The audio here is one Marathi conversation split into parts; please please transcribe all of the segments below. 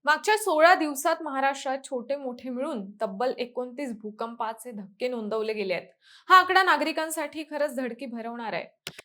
मागच्या 16 दिवसात महाराष्ट्रात छोटे मोठे मिळून तब्बल 29 भूकंपाचे धक्के नोंदवले गेले आहेत. हा आकडा नागरिकांसाठी खरंच धडकी भरवणार आहे.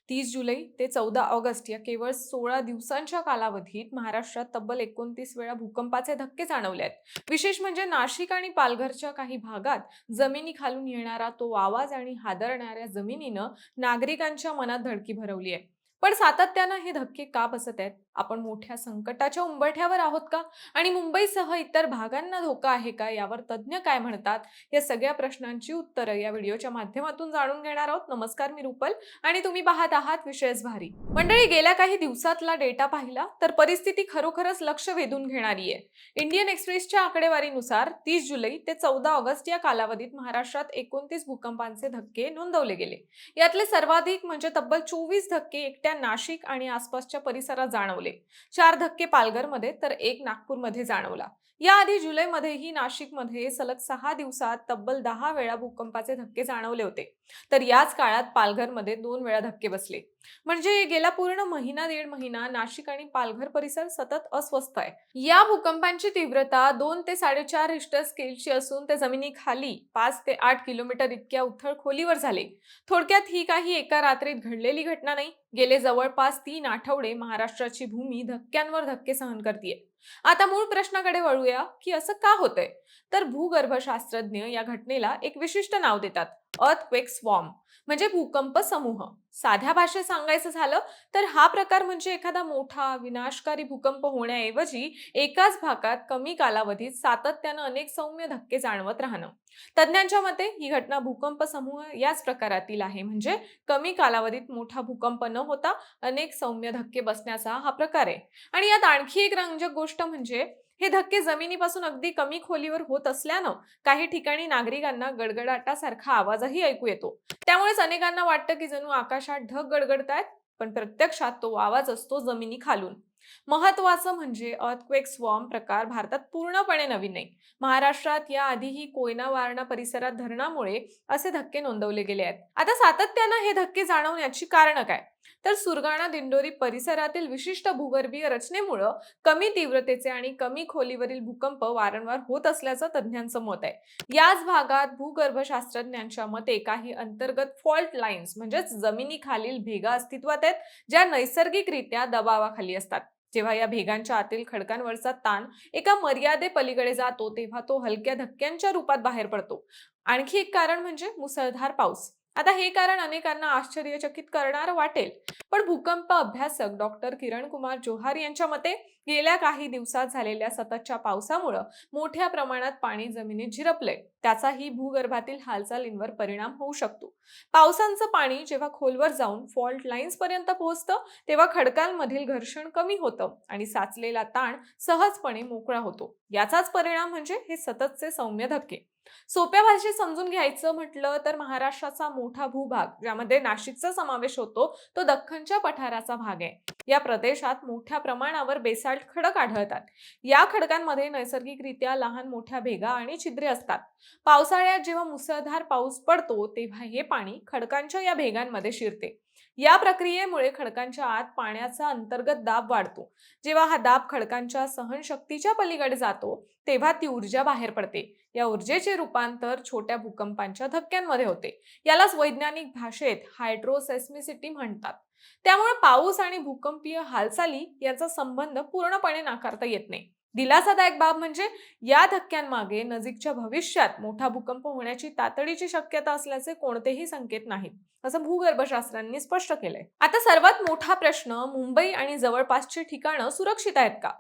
30 जुलै ते 14 ऑगस्ट या केवळ 16 दिवसांच्या कालावधीत महाराष्ट्रात तब्बल 29 वेळा भूकंपाचे धक्के जाणवले आहेत. विशेष म्हणजे नाशिक आणि पालघरच्या काही भागात जमिनीखालून येणारा तो आवाज आणि हादरणाऱ्या जमिनीनं नागरिकांच्या मनात धडकी भरवली आहे. पण सातत्यानं हे धक्के का बसत आहेत? आपण मोठ्या संकटाच्या उंबरठ्यावर आहोत का? आणि मुंबईसह इतर भागांना धोका आहे का, यावर तज्ञ काय म्हणतात, या सगळ्या प्रश्नांची उत्तरं या व्हिडिओच्या माध्यमातून जाणून घेणार आहोत. नमस्कार, मी रुपल आणि तुम्ही पाहत आहात विशेष भारी. मंडळी, गेल्या काही दिवसातला डेटा पाहिला तर परिस्थिती खरोखरच लक्ष वेधून घेणारी आहे. इंडियन एक्सप्रेसच्या आकडेवारीनुसार 30 जुलै ते 14 ऑगस्ट या कालावधीत महाराष्ट्रात 29 भूकंपांचे धक्के नोंदवले गेले. यातले सर्वाधिक म्हणजे तब्बल 24 धक्के एकट्या नाशिक आणि आसपासच्या परिसरात जाणवले. 4 धक्के पालघरमध्ये तर एक नागपूरमध्ये जाणवला. याआधी जुलैमध्येही नाशिकमध्ये सलग 6 दिवसात तब्बल 10 वेळा भूकंपाचे धक्के जाणवले होते. तर याच काळात पालघरमध्ये 2 वेळा धक्के बसले. म्हणजे गेला पूर्ण महिना दीड महिना नाशिक आणि पालघर परिसर सतत अस्वस्थ आहे. या भूकंपांची तीव्रता 2 ते 4.5 रिश्टर स्केलची असून ते जमिनीखाली 5 ते 8 किलोमीटर इतक्या उथळ खोलीवर झाले. थोडक्यात ही काही एका रात्रीत घडलेली घटना नाही. गेले जवळपास 3 आठवडे महाराष्ट्राची भूमी धक्क्यांवर धक्के सहन करतीये. आता मूळ प्रश्नाकडे वळूया की असं का होतंय. तर भूगर्भशास्त्रज्ञ या घटनेला एक विशिष्ट नाव देतात, अर्थक्वेक स्वॉर्म, म्हणजे भूकंप समूह. साध्या भाषेत सांगायचं झालं तर हा प्रकार म्हणजे एखादा मोठा विनाशकारी भूकंप होण्याऐवजी एकाच भागात कमी कालावधीत सातत्यानं अनेक सौम्य धक्के जाणवत राहणं. तज्ञांच्या मते ही घटना भूकंप समूह याच प्रकारातील आहे. म्हणजे कमी कालावधीत मोठा भूकंप न होता अनेक सौम्य धक्के बसण्याचा हा प्रकार आहे. आणि यात आणखी एक रंजक गोष्ट म्हणजे हे धक्के जमिनीपासून अगदी कमी खोलीवर होत असल्यानं काही ठिकाणी नागरिकांना गडगडाटासारखा आवाजही ऐकू येतो. त्यामुळेच अनेकांना वाटतं की जणू आकाशात ढग गडगडतायत, पण प्रत्यक्षात तो आवाज असतो जमिनी खालून. महत्वाचं म्हणजे अर्थक्वेक स्वॉर्म प्रकार भारतात पूर्णपणे नवीन नाही. महाराष्ट्रात या आधीही कोयना वारणा परिसरात धरणामुळे असे धक्के नोंदवले गेले आहेत. आता सातत्यानं हे धक्के जाणवण्याची कारणं काय? तर सुरगाणा दिंडोरी परिसरातील विशिष्ट भूगर्भीय रचनेमुळे कमी तीव्रतेचे आणि कमी खोलीवरील भूकंप वारंवार होत असल्याचं तज्ज्ञांचं मत आहे. याच भागात भूगर्भशास्त्रज्ञांच्या मते काही अंतर्गत फॉल्ट लाईन्स म्हणजेच जमिनीखालील भेगा अस्तित्वात आहेत, ज्या नैसर्गिकरित्या दबावाखाली असतात. जेव्हा या भेगांच्या आतील खडकांवरचा ताण एका मर्यादेपलीकडे जातो तेव्हा तो हलक्या धक्क्यांच्या रूपात बाहेर पडतो. आणखी एक कारण म्हणजे मुसळधार पाऊस. आता हे कारण अनेकांना आश्चर्यचकित करणारं वाटेल, पण भूकंप अभ्यासक डॉक्टर किरण कुमार जोहार यांच्या मते गेल्या काही दिवसात झालेल्या सततच्या पावसामुळे मोठ्या प्रमाणात पाणी जमिनीत झिरपलंय. त्याचाही भूगर्भातील हालचालींवर परिणाम होऊ शकतो. पावसाचं पाणी जेव्हा खोलवर जाऊन फॉल्ट लाईन्स पर्यंत पोहोचतं तेव्हा खडकांमधील घर्षण कमी होतं आणि साचलेला ताण सहजपणे मोकळा होतो. याचाच परिणाम म्हणजे हे सततचे सौम्य धक्के. सोप्या भाषेत समजून घ्यायचं म्हटलं तर महाराष्ट्राचा मोठा भूभाग, ज्यामध्ये नाशिकचा समावेश होतो, तो दख्खनच्या पठाराचा भाग आहे. या प्रदेशात मोठ्या प्रमाणावर बेसाल्ट खडक आढळतात. या खडकांमध्ये नैसर्गिकरित्या लहान मोठ्या भेगा आणि छिद्रे असतात. पावसाळ्यात जेव्हा मुसळधार पाऊस पडतो तेव्हा हे पाणी खडकांच्या या भेगांमध्ये शिरते. या प्रक्रियेमुळे खडकांच्या आत पाण्याचा अंतर्गत दाब वाढतो. जेव्हा हा दाब खडकांच्या सहनशक्तीच्या पलीकडे जातो तेव्हा ती ऊर्जा बाहेर पडते. या ऊर्जेचे रूपांतर छोट्या भूकंपांच्या धक्क्यांमध्ये होते. यालाच वैज्ञानिक भाषेत हायड्रोसेस्मिसिटी म्हणतात. त्यामुळे पाऊस आणि भूकंपीय हालचाली याचा संबंध पूर्णपणे नाकारता येत नाही. दिलासादायक बाब म्हणजे या धक्क्यांमागे नजीकच्या भविष्यात मोठा भूकंप होण्याची तातडीची शक्यता असल्याचे कोणतेही संकेत नाहीत, असं भूगर्भशास्त्रांनी स्पष्ट केलंय. आता सर्वात मोठा प्रश्न, मुंबई आणि जवळपासची ठिकाणं सुरक्षित आहेत का?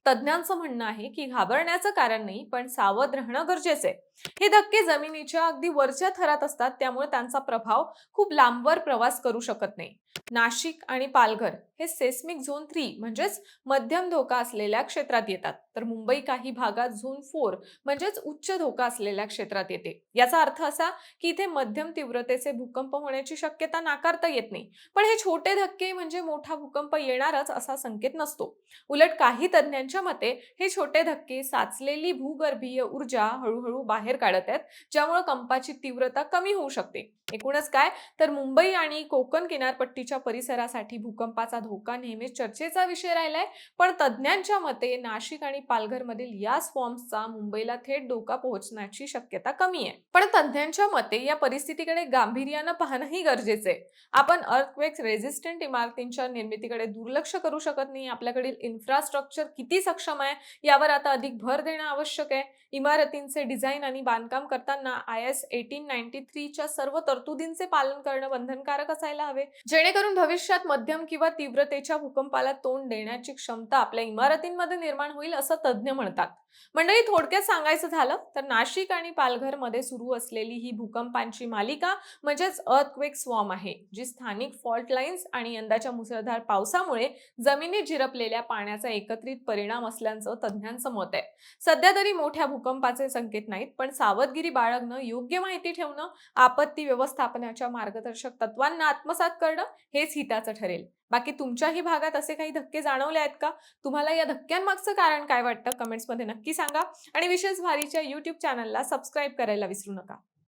तज्ज्ञांचं म्हणणं आहे की घाबरण्याचं कारण नाही, पण सावध राहणं गरजेचं आहे. हे धक्के जमिनीच्या अगदी वरच्या थरात असतात, त्यामुळे त्यांचा प्रभाव खूप लांबवर प्रवास करू शकत नाही. नाशिक आणि पालघर हे सेस्मिक झोन 3 म्हणजेच मध्यम धोका असलेल्या क्षेत्रात येतात, तर मुंबई काही भागात झोन 4 म्हणजेच उच्च धोका असलेल्या क्षेत्रात येते. याचा अर्थ असा की इथे मध्यम तीव्रतेचे भूकंप होण्याची शक्यता नाकारता येत नाही, पण हे छोटे धक्के म्हणजे मोठा भूकंप येणारच असा संकेत नसतो. उलट काही तज्ज्ञांच्या मते हे छोटे धक्के साचलेली भूगर्भीय ऊर्जा हळूहळू बाहेर बाहेर काढत आहेत, ज्यामुळे कंपाची तीव्रता कमी होऊ शकते. एकूणच काय तर मुंबई आणि कोकण किनारपट्टीच्या परिसरासाठी भूकंपाचा धोका नेहमीच चर्चेचा विषय राहिलाय. पण तज्ज्ञांच्या मते नाशिक आणि पालघरमधील या स्वर्म्सचा मुंबईला थेट धोका पोहोचण्याची शक्यता कमी आहे. पण तज्ज्ञांच्या मते या परिस्थितीकडे गांभीर्यानं पाहणंही गरजेचं आहे. आपण अर्थक्वेक्स रेझिस्टंट इमारतींच्या निर्मितीकडे दुर्लक्ष करू शकत नाही. आपल्याकडील इन्फ्रास्ट्रक्चर किती सक्षम आहे यावर आता अधिक भर देणं आवश्यक आहे. इमारतींचे डिझाईन आणि बांधकाम करताना IS 1893 च्या सर्व तरतुदींचे पालन करणं बंधनकारक असायला हवे, जेणेकरून भविष्यात मध्यम किंवा तीव्रतेच्या भूकंपाला तोंड देण्याची क्षमता आपल्या इमारतींमध्ये निर्माण होईल, असं तज्ज्ञ म्हणतात. मंडळी, थोडक्यात सांगायचं झालं तर नाशिक आणि पालघरमध्ये सुरू असलेली ही भूकंपांची मालिका म्हणजेच अर्थक्वेक स्वॉर्म आहे, जी स्थानिक फॉल्ट लाईन्स आणि यंदाच्या मुसळधार पावसामुळे जमिनीत झिरपलेल्या पाण्याचा एकत्रित परिणाम असल्याचं तज्ज्ञांचं मत आहे. सध्या तरी मोठ्या भूकंपाचे संकेत नाहीत, पण सावधगिरी बाळगणं, योग्य माहिती ठेवणं, आपत्ती व्यवस्थापनाच्या मार्गदर्शक तत्वांना आत्मसात करणं हेच हिताचं ठरेल. बाकी तुमच्याही भागात असे काही धक्के जाणवले आहेत का? तुम्हाला या धक्क्यांमागचं कारण काय वाटतं? कमेंट्समध्ये नक्की सांगा आणि विशेष भारीच्या YouTube चॅनलला सबस्क्राईब करायला विसरू नका.